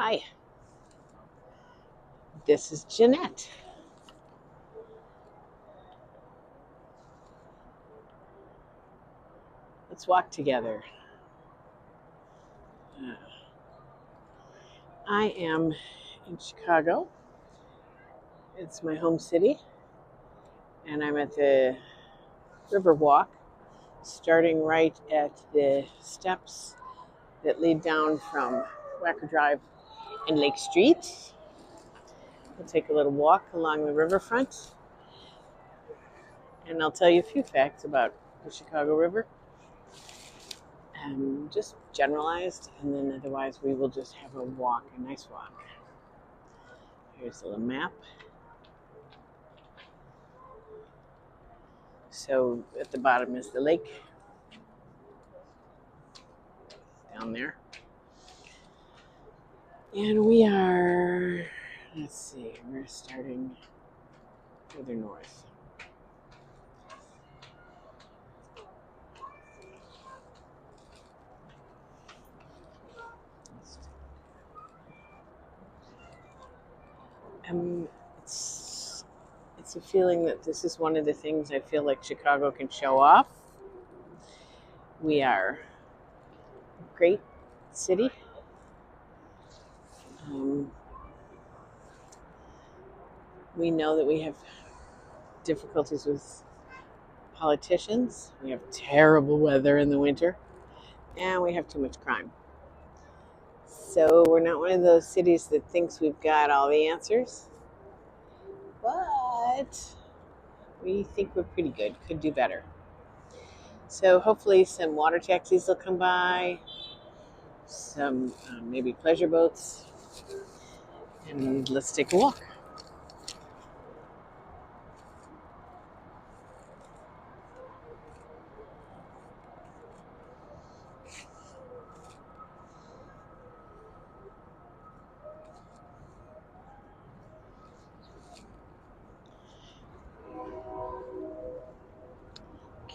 Hi, this is Jeanette. Let's walk together. Uh, I am in Chicago. It's my home city, and I'm at the Riverwalk, starting right at the steps that lead down from Wacker Drive and Lake Street. We'll take a little walk along the riverfront, and I'll tell you a few facts about the Chicago River. Just generalized, and then otherwise we will just have a walk, a nice walk. Here's a little map. So at the bottom is the lake down there. And we are, let's see, we're starting further north. It's a feeling that this is one of the things I feel like Chicago can show off. We are a great city. We know that we have difficulties with politicians. We have terrible weather in the winter, and we have too much crime. So we're not one of those cities that thinks we've got all the answers, but we think we're pretty good, could do better. So hopefully some water taxis will come by, some maybe pleasure boats, and let's take a walk.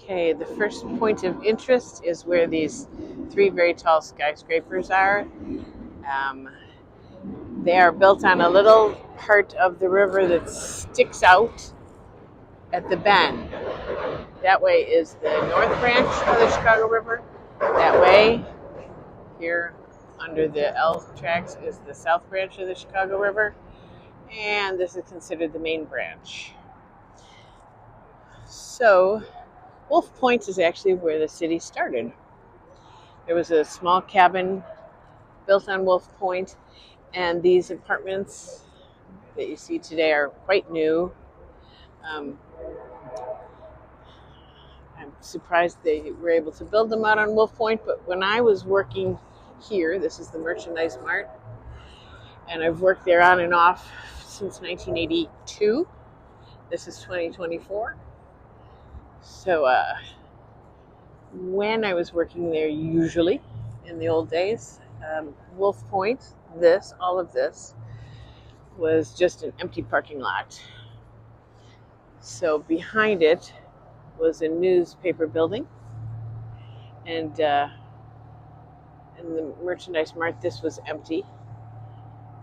Okay, the first point of interest is where these three very tall skyscrapers are. They are built on a little part of the river that sticks out at the bend. That way is the north branch of the Chicago River. That way, here under the L tracks, is the south branch of the Chicago River. And this is considered the main branch. So, Wolf Point is actually where the city started. There was a small cabin built on Wolf Point, and these apartments that you see today are quite new. I'm surprised they were able to build them out on Wolf Point, but when I was working here, this is the Merchandise Mart, and I've worked there on and off since 1982. This is 2024. So when I was working there, usually in the old days, Wolf Point, all of this, was just an empty parking lot. So behind it was a newspaper building, and in the Merchandise Mart, this was empty.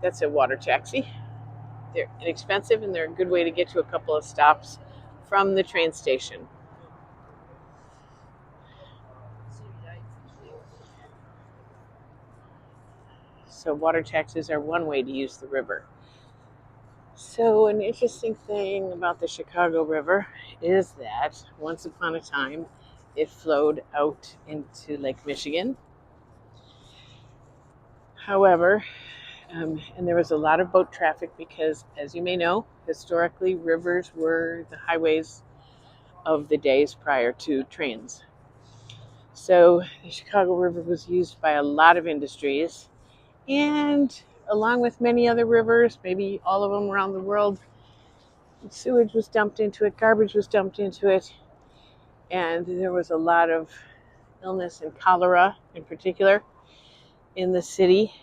That's a water taxi. They're inexpensive, and they're a good way to get to a couple of stops from the train station. So water taxis are one way to use the river. So an interesting thing about the Chicago River is that once upon a time, it flowed out into Lake Michigan. However, and there was a lot of boat traffic because, as you may know, historically rivers were the highways of the days prior to trains. So the Chicago River was used by a lot of industries, and along with many other rivers, maybe all of them around the world, sewage was dumped into it, garbage was dumped into it, and there was a lot of illness and cholera in particular in the city,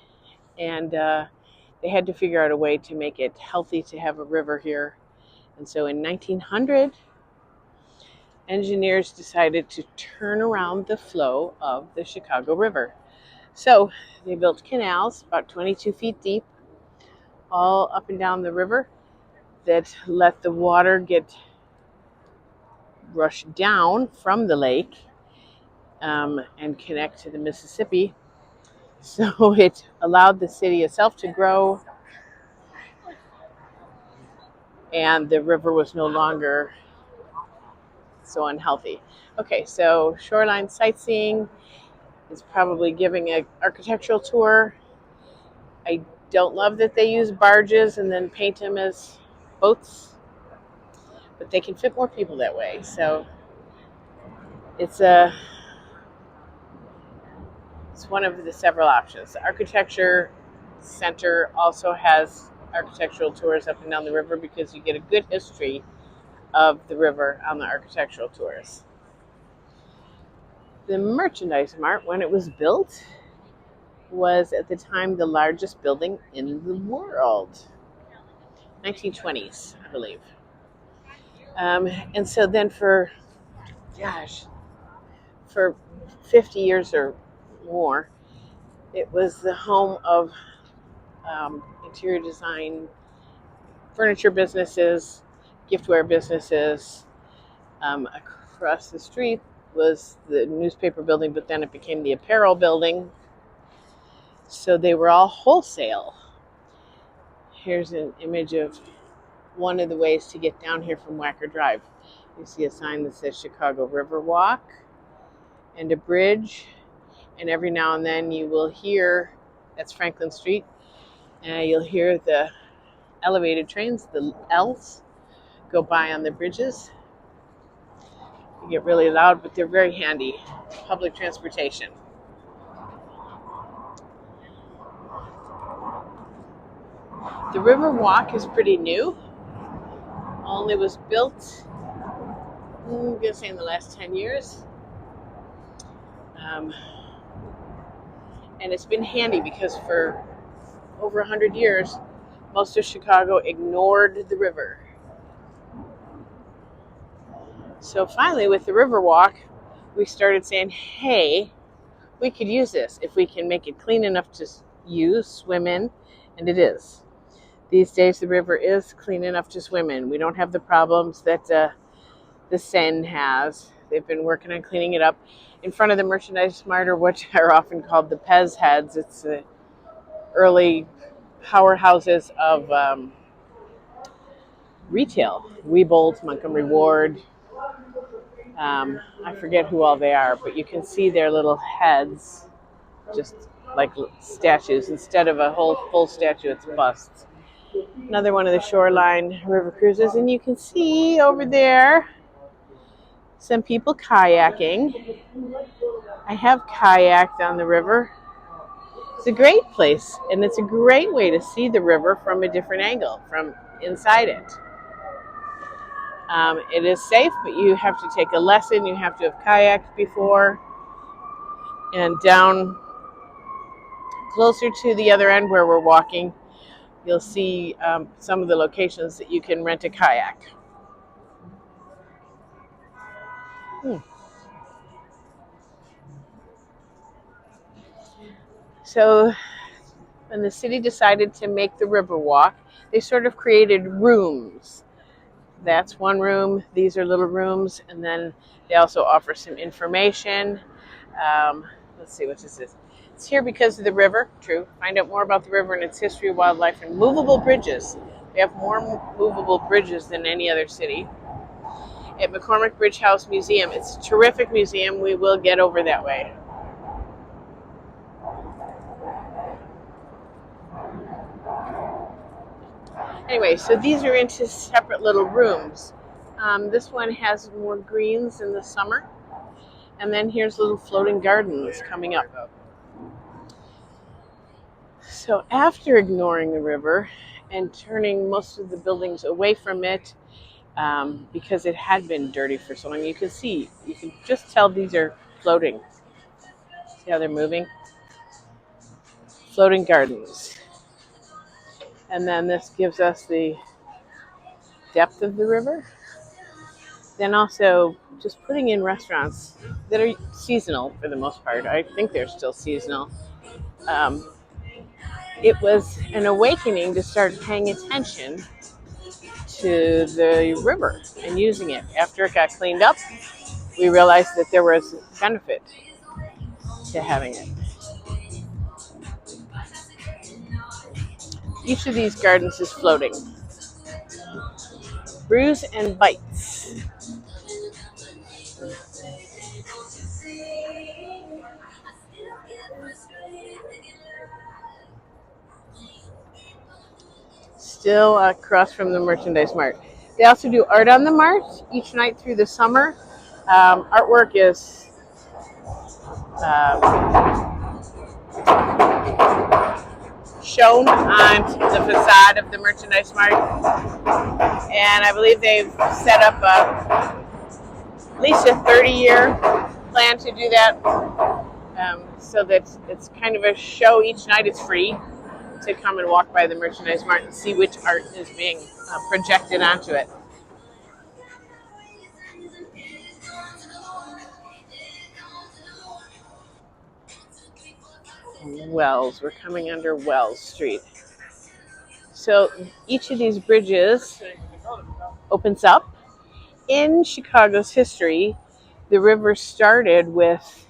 and they had to figure out a way to make it healthy to have a river here. And so in 1900, engineers decided to turn around the flow of the Chicago River. So they built canals about 22 feet deep, all up and down the river, that let the water get rushed down from the lake and connect to the Mississippi. So it allowed the city itself to grow, and the river was no longer so unhealthy. Okay, so shoreline sightseeing is probably giving an architectural tour. I don't love that they use barges and then paint them as boats, but they can fit more people that way. So it's one of the several options. The architecture center also has architectural tours up and down the river because you get a good history of the river on the architectural tours. The Merchandise Mart, when it was built, was at the time the largest building in the world. 1920s, I believe. And so then gosh, for 50 years or more, it was the home of interior design, furniture businesses, giftware businesses. Across the street was the newspaper building, but then it became the apparel building. So they were all wholesale. Here's an image of one of the ways to get down here from Wacker Drive. You see a sign that says Chicago Riverwalk and a bridge. And every now and then you will hear, that's Franklin Street, and you'll hear the elevated trains, the L's, go by on the bridges. They get really loud, but they're very handy. Public transportation. The Riverwalk is pretty new. Only was built, I'm going to say in the last 10 years. And it's been handy because for over 100 years, most of Chicago ignored the river. So finally, with the Riverwalk, we started saying, hey, we could use this if we can make it clean enough to use, swim in, and it is. These days, the river is clean enough to swim in. We don't have the problems that the Seine has. They've been working on cleaning it up. In front of the Merchandise Mart, or what are often called the Pez heads, it's the early powerhouses of retail. Weebolt, Montgomery Ward, I forget who all they are, but you can see their little heads, just like statues. Instead of a whole full statue, it's busts. Another one of the shoreline river cruises, and you can see over there some people kayaking. I have kayaked on the river. It's a great place, and it's a great way to see the river from a different angle, from inside it. It is safe, but you have to take a lesson. You have to have kayaked before. And down closer to the other end where we're walking, you'll see some of the locations that you can rent a kayak. So when the city decided to make the Riverwalk, they sort of created rooms. That's one room. These are little rooms. And then they also offer some information. Let's see, what is this? It's here because of the river. True. Find out more about the river and its history, wildlife, and movable bridges. We have more movable bridges than any other city. At McCormick Bridge House Museum. It's a terrific museum. We will get over that way. Anyway, so these are into separate little rooms. This one has more greens in the summer. And then here's little floating gardens coming up. So after ignoring the river and turning most of the buildings away from it, because it had been dirty for so long, you can just tell these are floating. See how they're moving? Floating gardens. And then this gives us the depth of the river. Then also just putting in restaurants that are seasonal for the most part. I think they're still seasonal. um, it was an awakening to start paying attention to the river and using it. After it got cleaned up, we realized that there was benefit to having it. Each of these gardens is floating. Brews and bites. Still across from the Merchandise Mart. They also do art on the Mart each night through the summer. Artwork is shown on the facade of the Merchandise Mart, and I believe they've set up at least a 30-year plan to do that. So that it's kind of a show each night. It's free to come and walk by the Merchandise Mart and see which art is being projected onto it. Wells. We're coming under Wells Street. So each of these bridges opens up. In Chicago's history, the river started with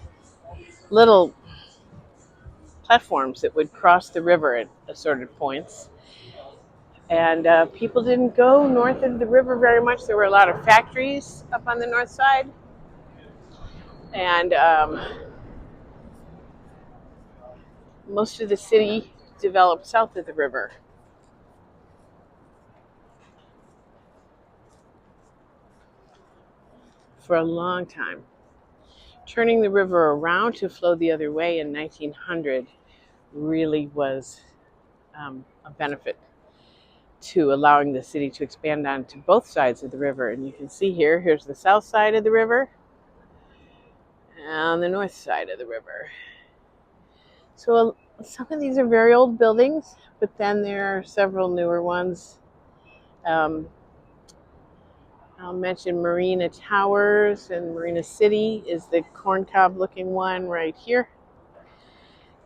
little platforms that would cross the river at assorted points. And people didn't go north of the river very much. There were a lot of factories up on the north side. And most of the city developed south of the river. For a long time. Turning the river around to flow the other way in 1900 really was a benefit to allowing the city to expand onto both sides of the river. And you can see here's the south side of the river and the north side of the river. So some of these are very old buildings, but then there are several newer ones. I'll mention Marina Towers, and Marina City is the corncob looking one right here.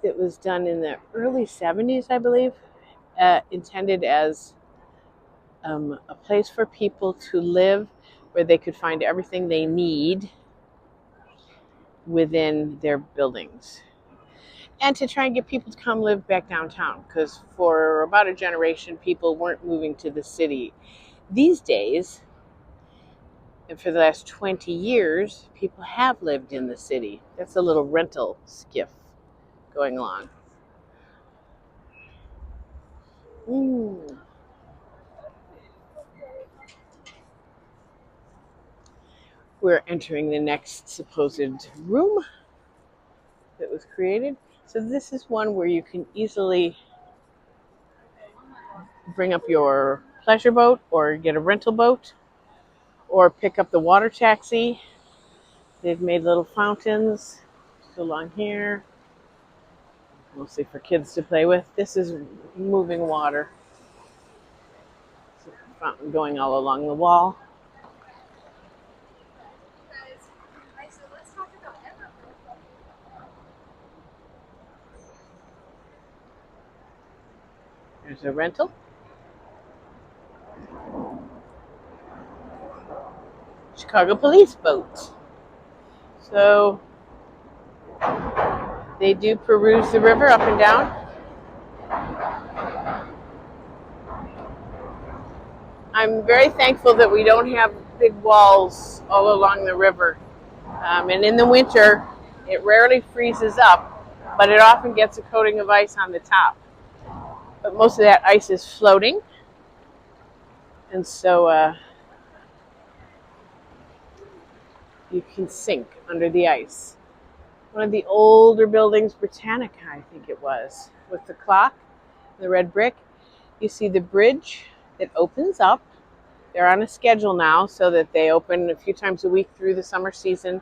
It was done in the early 70s, I believe, intended as a place for people to live where they could find everything they need within their buildings. And to try and get people to come live back downtown, because for about a generation, people weren't moving to the city. These days, and for the last 20 years, people have lived in the city. That's a little rental skiff going along. We're entering the next supposed room that was created. So this is one where you can easily bring up your pleasure boat or get a rental boat or pick up the water taxi. They've made little fountains along here, mostly for kids to play with. This is moving water. It's a fountain going all along the wall. There's a rental. Chicago police boat. So they do peruse the river up and down. I'm very thankful that we don't have big walls all along the river. And in the winter, it rarely freezes up, but it often gets a coating of ice on the top. But most of that ice is floating. And so you can sink under the ice. One of the older buildings, Britannica, I think it was, with the clock, the red brick. You see the bridge that opens up. They're on a schedule now so that they open a few times a week through the summer season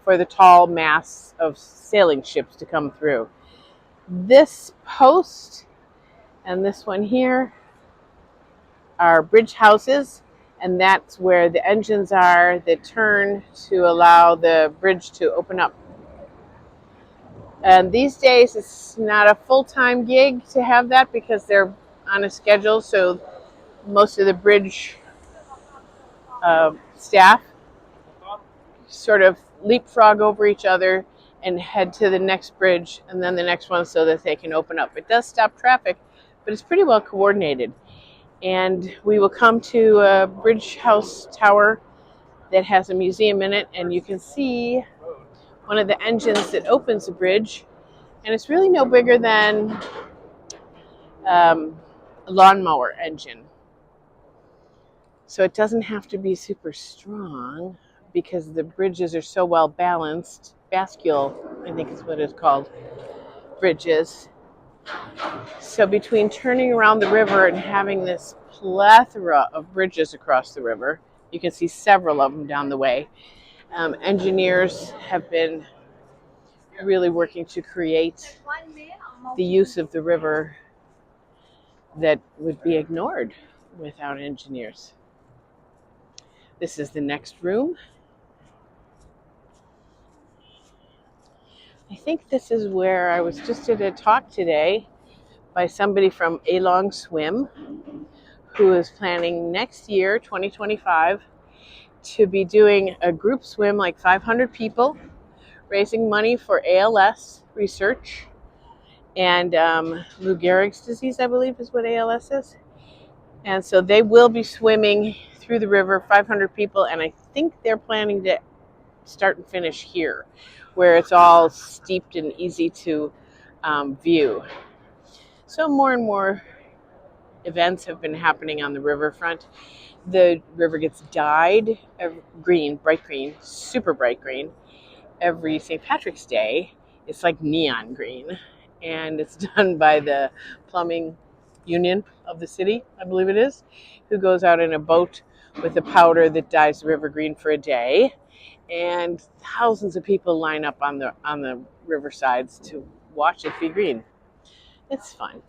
for the tall mass of sailing ships to come through. This post and this one here are bridge houses, and that's where the engines are that turn to allow the bridge to open up. And these days, it's not a full-time gig to have that because they're on a schedule. So most of the bridge staff sort of leapfrog over each other and head to the next bridge and then the next one so that they can open up. It does stop traffic, but it's pretty well coordinated. And we will come to a bridge house tower that has a museum in it, and you can see one of the engines that opens the bridge. And it's really no bigger than a lawnmower engine. So it doesn't have to be super strong because the bridges are so well balanced. Bascule, I think is what it's called, bridges. So between turning around the river and having this plethora of bridges across the river, you can see several of them down the way. Engineers have been really working to create the use of the river that would be ignored without engineers. This is the next room. I think this is where I was just at a talk today by somebody from A Long Swim who is planning next year, 2025, to be doing a group swim, like 500 people, raising money for ALS research and Lou Gehrig's disease, I believe is what ALS is. And so they will be swimming through the river, 500 people, and I think they're planning to start and finish here, where it's all steeped and easy to view. So more and more events have been happening on the riverfront. The river gets dyed green, bright green, super bright green. Every St. Patrick's Day, it's like neon green. And it's done by the plumbing union of the city, I believe it is, who goes out in a boat with a powder that dyes the river green for a day. And thousands of people line up on the riversides to watch it be green. It's fun.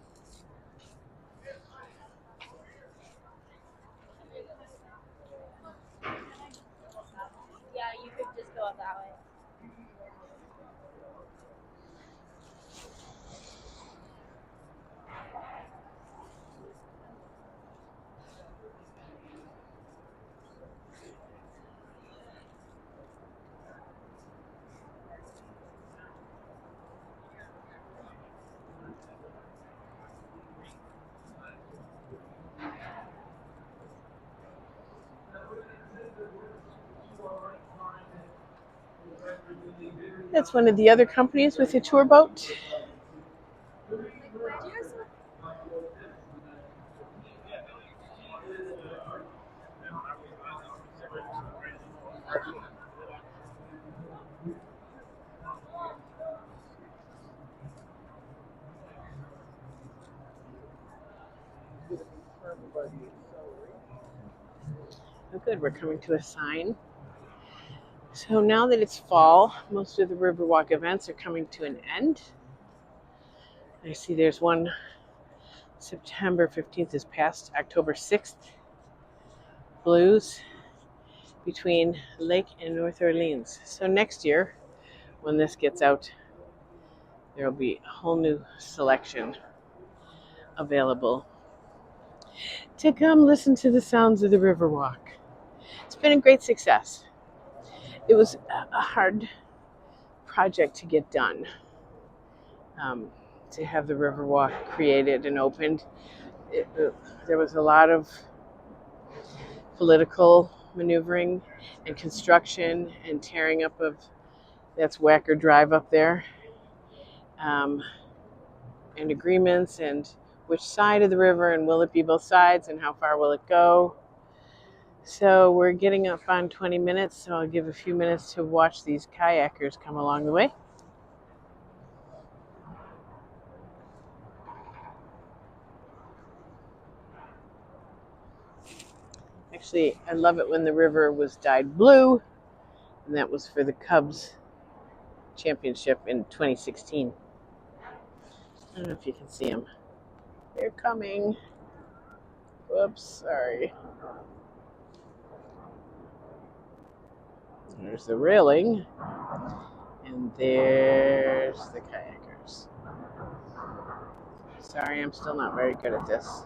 That's one of the other companies with a tour boat. Oh, good. We're coming to a sign. So now that it's fall, most of the Riverwalk events are coming to an end. I see there's one September 15th is past, October 6th, Blues between Lake and North Orleans. So next year, when this gets out, there will be a whole new selection available to come listen to the sounds of the Riverwalk. It's been a great success. It was a hard project to get done, to have the Riverwalk created and opened. There was a lot of political maneuvering and construction and tearing up of that's Wacker Drive up there, um, and agreements and which side of the river and will it be both sides and how far will it go. So we're getting up on 20 minutes, so I'll give a few minutes to watch these kayakers come along the way. Actually, I love it when the river was dyed blue, and that was for the Cubs championship in 2016. I don't know if you can see them. They're coming. Whoops, sorry. There's the railing, And there's the kayakers. Sorry, I'm still not very good at this.